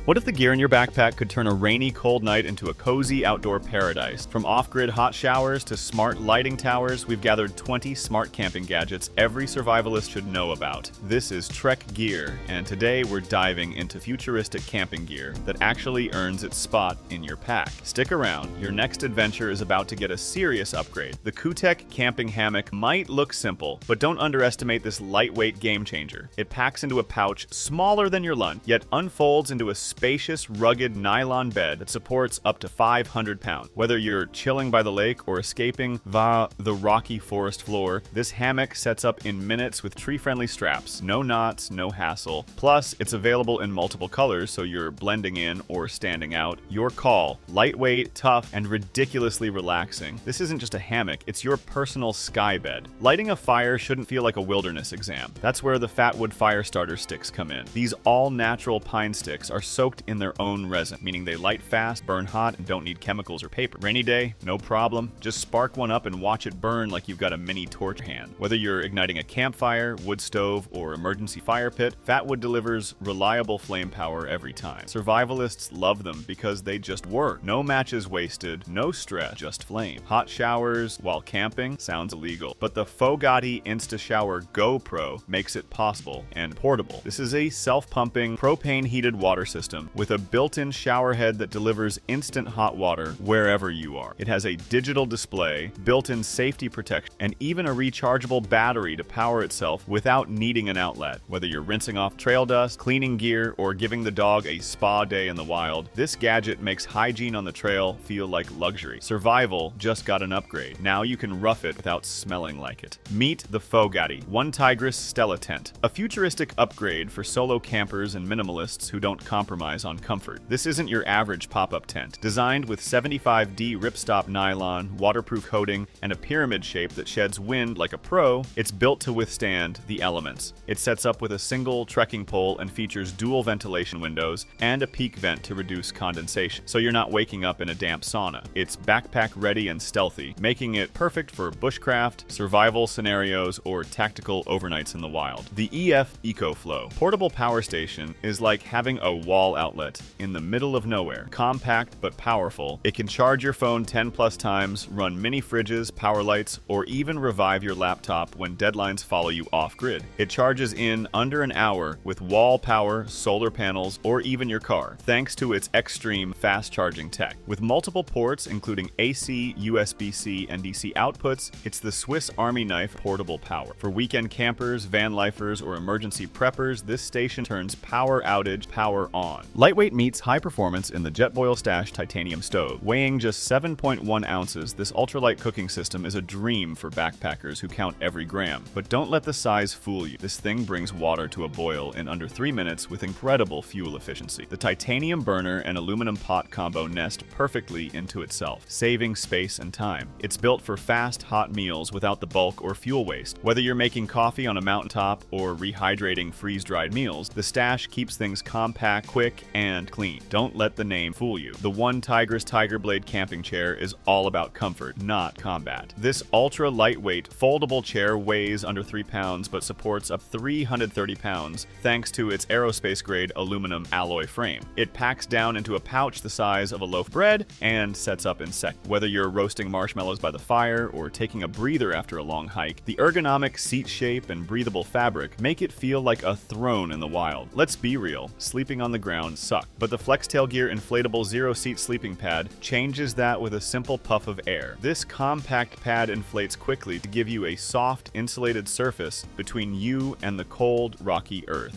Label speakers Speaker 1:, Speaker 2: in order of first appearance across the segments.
Speaker 1: What if the gear in your backpack could turn a rainy, cold night into a cozy outdoor paradise? From off-grid hot showers to smart lighting towers, we've gathered 20 smart camping gadgets every survivalist should know about. This is Trek Gear, and today we're diving into futuristic camping gear that actually earns its spot in your pack. Stick around, your next adventure is about to get a serious upgrade. The Coupe camping hammock might look simple, but don't underestimate this lightweight game changer. It packs into a pouch smaller than your lunch, yet unfolds into a spacious, rugged nylon bed that supports up to 500 pounds. Whether you're chilling by the lake or escaping via the rocky forest floor, this hammock sets up in minutes with tree-friendly straps. No knots, no hassle. Plus, it's available in multiple colors, so you're blending in or standing out. Your call. Lightweight, tough, and ridiculously relaxing. This isn't just a hammock, it's your personal sky bed. Lighting a fire shouldn't feel like a wilderness exam. That's where the Fatwood fire starter sticks come in. These all-natural pine sticks are soaked in their own resin, meaning they light fast, burn hot, and don't need chemicals or paper. Rainy day, no problem. Just spark one up and watch it burn like you've got a mini torch hand. Whether you're igniting a campfire, wood stove, or emergency fire pit, Fatwood delivers reliable flame power every time. Survivalists love them because they just work. No matches wasted, no stress, just flame. Hot showers while camping sounds illegal, but the Fogati Insta Shower GoPro makes it possible and portable. This is a self-pumping, propane-heated water system with a built-in shower head that delivers instant hot water wherever you are. It has a digital display, built-in safety protection, and even a rechargeable battery to power itself without needing an outlet. Whether you're rinsing off trail dust, cleaning gear, or giving the dog a spa day in the wild, this gadget makes hygiene on the trail feel like luxury. Survival just got an upgrade. Now you can rough it without smelling like it. Meet the Fogati, one Tigris Stella tent, a futuristic upgrade for solo campers and minimalists who don't compromise on comfort. This isn't your average pop-up tent. Designed with 75D ripstop nylon, waterproof coating, and a pyramid shape that sheds wind like a pro, it's built to withstand the elements. It sets up with a single trekking pole and features dual ventilation windows and a peak vent to reduce condensation, so you're not waking up in a damp sauna. It's backpack ready and stealthy, making it perfect for bushcraft, survival scenarios, or tactical overnights in the wild. The EcoFlow Portable Power Station is like having a wall outlet in the middle of nowhere. Compact but powerful, it can charge your phone 10 plus times, run mini fridges, power lights, or even revive your laptop when deadlines follow you off-grid. It charges in under an hour with wall power, solar panels, or even your car, thanks to its extreme fast charging tech. With multiple ports including AC, USB-C, and DC outputs, it's the Swiss Army knife portable power. For weekend campers, van lifers, or emergency preppers, this station turns power outage power on. Lightweight meets high performance in the JetBoil Stash titanium stove. Weighing just 7.1 ounces, this ultralight cooking system is a dream for backpackers who count every gram. But don't let the size fool you. This thing brings water to a boil in under 3 minutes with incredible fuel efficiency. The titanium burner and aluminum pot combo nest perfectly into itself, saving space and time. It's built for fast, hot meals without the bulk or fuel waste. Whether you're making coffee on a mountaintop or rehydrating freeze-dried meals, the Stash keeps things compact, quick, and clean. Don't let the name fool you. The one Tigris Tiger Blade camping chair is all about comfort, not combat. This ultra lightweight foldable chair weighs under 3 pounds but supports up 330 pounds thanks to its aerospace grade aluminum alloy frame. It packs down into a pouch the size of a loaf of bread and sets up in seconds. Whether you're roasting marshmallows by the fire or taking a breather after a long hike, the ergonomic seat shape and breathable fabric make it feel like a throne in the wild. Let's be real, sleeping on the ground sucks. But the FlexTail Gear Inflatable zero-seat sleeping pad changes that with a simple puff of air. This compact pad inflates quickly to give you a soft, insulated surface between you and the cold, rocky earth.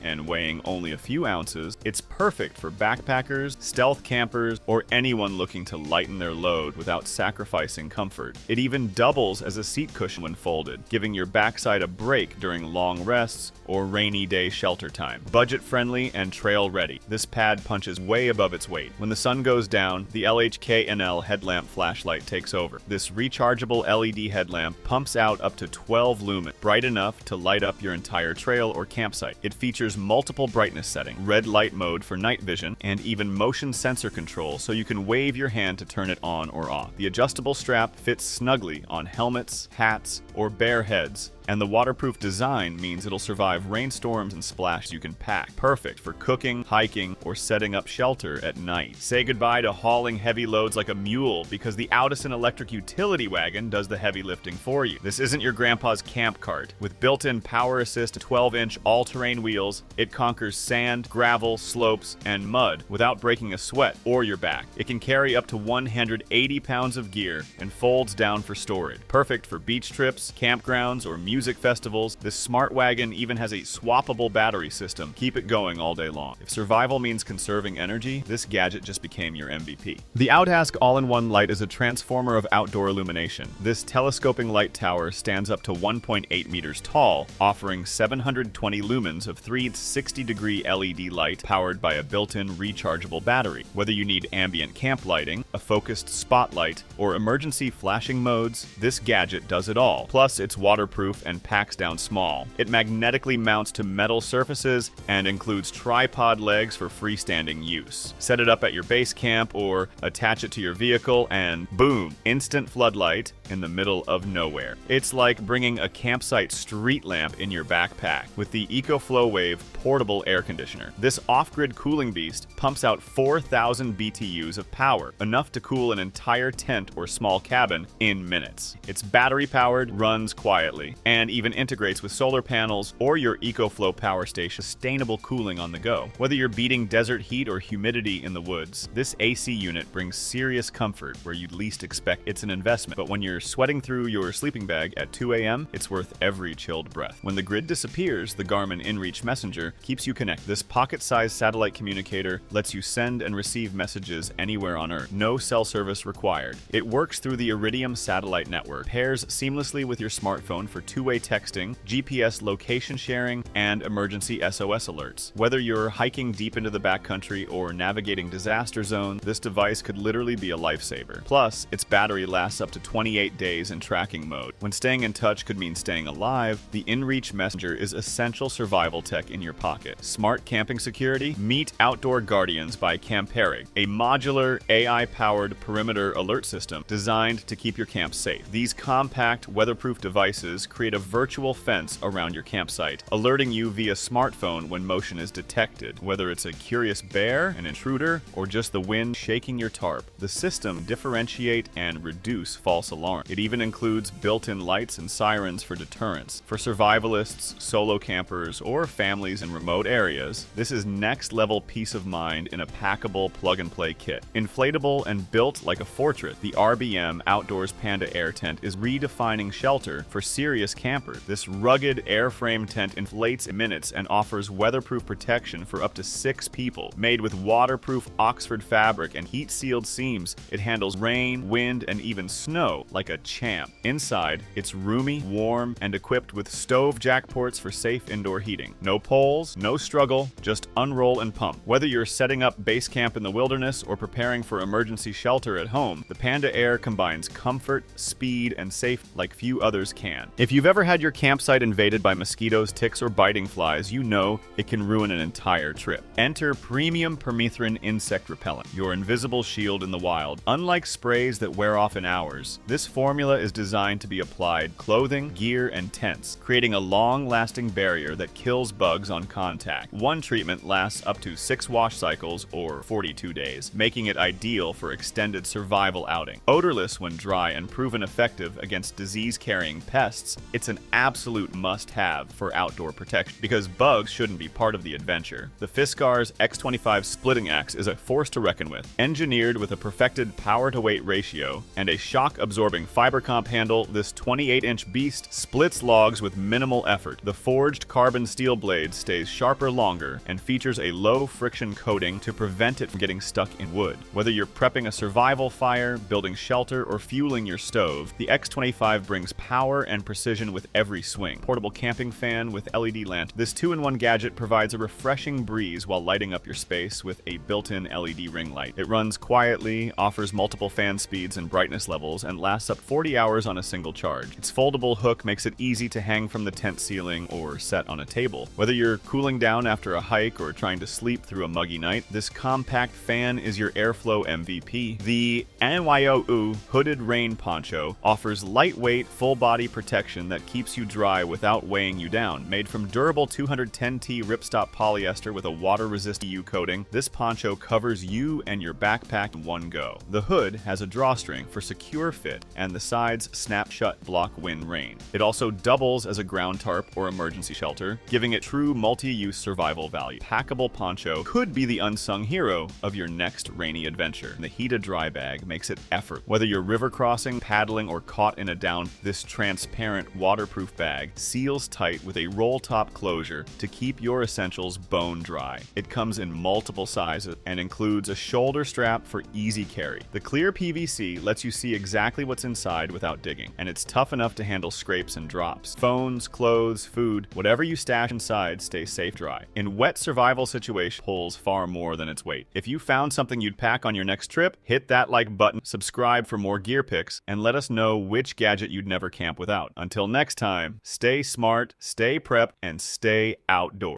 Speaker 1: And weighing only a few ounces, it's perfect for backpackers, stealth campers, or anyone looking to lighten their load without sacrificing comfort. It even doubles as a seat cushion when folded, giving your backside a break during long rests or rainy day shelter time. Budget-friendly and trail-ready, this pad punches way above its weight. When the sun goes down, the LHKNL headlamp flashlight takes over. This rechargeable LED headlamp pumps out up to 12 lumen, bright enough to light up your entire trail or campsite. It features multiple brightness settings, red light mode for night vision, and even motion sensor control so you can wave your hand to turn it on or off. The adjustable strap fits snugly on helmets, hats, or bare heads, And the waterproof design means it'll survive rainstorms and splashes you can pack. Perfect for cooking, hiking, or setting up shelter at night. Say goodbye to hauling heavy loads like a mule because the Outison electric utility wagon does the heavy lifting for you. This isn't your grandpa's camp cart. With built-in power assist 12-inch all-terrain wheels, it conquers sand, gravel, slopes, and mud without breaking a sweat or your back. It can carry up to 180 pounds of gear and folds down for storage. Perfect for beach trips, campgrounds, or music festivals. This smart wagon even has a swappable battery system. Keep it going all day long. If survival means conserving energy, this gadget just became your MVP. The Outask all-in-one light is a transformer of outdoor illumination. This telescoping light tower stands up to 1.8 meters tall, offering 720 lumens of 360-degree LED light powered by a built-in rechargeable battery. Whether you need ambient camp lighting, a focused spotlight, or emergency flashing modes, this gadget does it all. Plus, it's waterproof and packs down small. It magnetically mounts to metal surfaces and includes tripod legs for freestanding use. Set it up at your base camp or attach it to your vehicle and boom, instant floodlight in the middle of nowhere. It's like bringing a campsite street lamp in your backpack with the EcoFlow Portable Air Conditioner. This off-grid cooling beast pumps out 4,000 BTUs of power, enough to cool an entire tent or small cabin in minutes. It's battery-powered, runs quietly, and even integrates with solar panels or your EcoFlow Power Station. Sustainable cooling on the go. Whether you're beating desert heat or humidity in the woods, this AC unit brings serious comfort where you'd least expect. It's an investment, but when you're sweating through your sleeping bag at 2 a.m., it's worth every chilled breath. When the grid disappears, the Garmin InReach Messenger keeps you connected. This pocket-sized satellite communicator lets you send and receive messages anywhere on Earth. No cell service required. It works through the Iridium satellite network, pairs seamlessly with your smartphone for two-way texting, GPS location sharing, and emergency SOS alerts. Whether you're hiking deep into the backcountry or navigating disaster zones, this device could literally be a lifesaver. Plus, its battery lasts up to 28 days in tracking mode. When staying in touch could mean staying alive, the InReach Messenger is essential survival tech in your pocket. Smart camping security? Meet Outdoor Guardians by Campari, a modular AI-powered perimeter alert system designed to keep your camp safe. These compact, weatherproof devices create a virtual fence around your campsite, alerting you via smartphone when motion is detected, whether it's a curious bear, an intruder, or just the wind shaking your tarp. The system differentiate and reduce false alarms. It even includes built-in lights and sirens for deterrence. For survivalists, solo campers, or families in remote areas, this is next-level peace of mind in a packable plug-and-play kit. Inflatable and built like a fortress, the RBM Outdoors Panda Air Tent is redefining shelter for serious campers. This rugged airframe tent inflates in minutes and offers weatherproof protection for up to 6 people. Made with waterproof Oxford fabric and heat-sealed seams, it handles rain, wind, and even snow like a champ. Inside, it's roomy, warm, and equipped with stove jack ports for safe indoor heating. No poles, no struggle, just unroll and pump. Whether you're setting up base camp in the wilderness or preparing for emergency shelter at home, the Panda Air combines comfort, speed, and safety like few others can. If you've ever had your campsite invaded by mosquitoes, ticks, or biting flies, you know it can ruin an entire trip. Enter premium Permethrin insect repellent, your invisible shield in the wild. Unlike sprays that wear off in hours, this formula is designed to be applied clothing, gear, and tents, creating a long-lasting barrier that kills bugs on contact. One treatment lasts up to 6 wash cycles or 42 days, making it ideal for extended survival outing. Odorless when dry and proven effective against disease-carrying pests, it's an absolute must-have for outdoor protection because bugs shouldn't be part of the adventure. The Fiskars X25 Splitting Axe is a force to reckon with. Engineered with a perfected power-to-weight ratio and a shock-absorbing fiber comp handle, this 28-inch beast splits logs with minimal effort. The forged carbon steel blade stays sharper longer and features a low-friction coating to prevent it from getting stuck in wood. Whether you're prepping a survival fire, building shelter, or fueling your stove, the X25 brings power and precision with every swing. Portable camping fan with LED lantern. This 2-in-1 gadget provides a refreshing breeze while lighting up your space with a built-in LED ring light. It runs quietly, offers multiple fan speeds and brightness levels, and lasts up 40 hours on a single charge. Its foldable hook makes it easy to hang from the tent ceiling or set on a table. Whether you're cooling down after a hike or trying to sleep through a muggy night, this compact fan is your airflow MVP. The Nyou hooded rain poncho offers lightweight, full-body protection that that keeps you dry without weighing you down. Made from durable 210T ripstop polyester with a water-resistant Nyou coating, this poncho covers you and your backpack in one go. The hood has a drawstring for secure fit, and the sides snap shut, block wind, rain. It also doubles as a ground tarp or emergency shelter, giving it true multi-use survival value. Packable poncho could be the unsung hero of your next rainy adventure. The heated dry bag makes it effort. Whether you're river crossing, paddling, or caught in a down, this transparent, waterproof bag seals tight with a roll-top closure to keep your essentials bone dry. It comes in multiple sizes and includes a shoulder strap for easy carry. The clear PVC lets you see exactly what's inside without digging, and it's tough enough to handle scrapes and drops. Phones, clothes, food, whatever you stash inside stays safe dry. In wet survival situations, pulls far more than its weight. If you found something you'd pack on your next trip, hit that like button, subscribe for more gear pics, and let us know which gadget you'd never camp without. Until next time, stay smart, stay prepped, and stay outdoors.